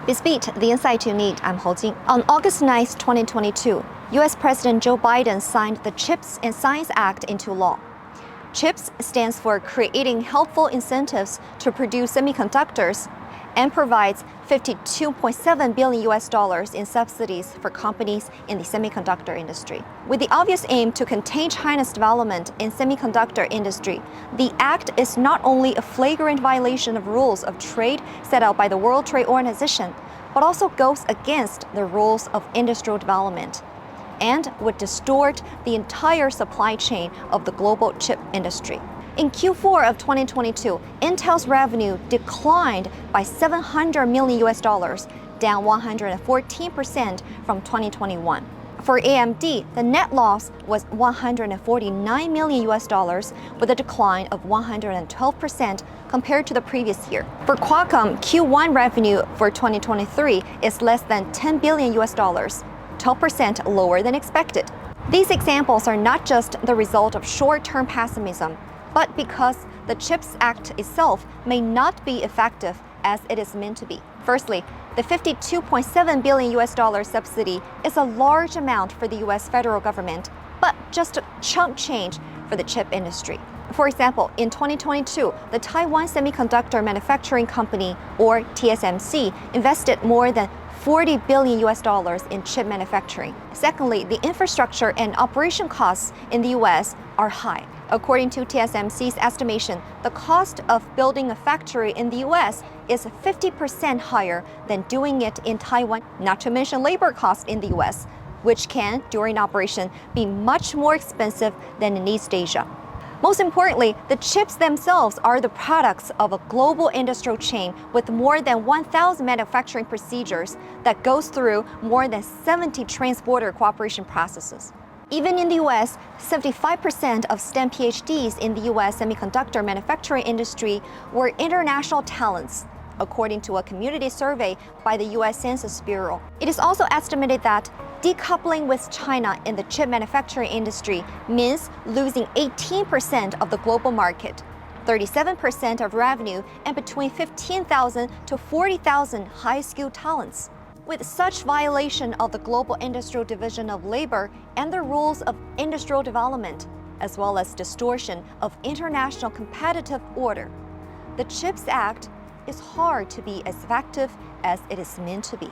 Bisbeat, the insight you need. I'm Jing. On August 9, 2022, U.S. President Joe Biden signed the CHIPS and Science Act into law. CHIPS stands for Creating Helpful Incentives to Produce Semiconductors and provides $52.7 billion in subsidies for companies in the semiconductor industry. With the obvious aim to contain China's development in semiconductor industry, the act is not only a flagrant violation of rules of trade set out by the World Trade Organization, but also goes against the rules of industrial development and would distort the entire supply chain of the global chip industry. In Q4 of 2022, Intel's revenue declined by $700 million, down 114% from 2021. For AMD, the net loss was $149 million, with a decline of 112% compared to the previous year. For Qualcomm, Q1 revenue for 2023 is less than $10 billion, 12% lower than expected. These examples are not just the result of short-term pessimism, but because the CHIPS Act itself may not be effective as it is meant to be. Firstly, the $52.7 billion subsidy is a large amount for the US federal government, but just a chump change for the chip industry. For example, in 2022, the Taiwan Semiconductor Manufacturing Company, or TSMC, invested more than $40 billion in chip manufacturing. Secondly, the infrastructure and operation costs in the US are high. According to TSMC's estimation, the cost of building a factory in the US is 50% higher than doing it in Taiwan, not to mention labor costs in the US, which can, during operation, be much more expensive than in East Asia. Most importantly, the chips themselves are the products of a global industrial chain with more than 1,000 manufacturing procedures that goes through more than 70 transporter cooperation processes. Even in the US, 75% of STEM PhDs in the US semiconductor manufacturing industry were international talents, according to a community survey by the US Census Bureau. It is also estimated that decoupling with China in the chip manufacturing industry means losing 18% of the global market, 37% of revenue, and between 15,000 to 40,000 high-skilled talents. With such violation of the global industrial division of labor and the rules of industrial development, as well as distortion of international competitive order, the CHIPS Act is hard to be as effective as it is meant to be.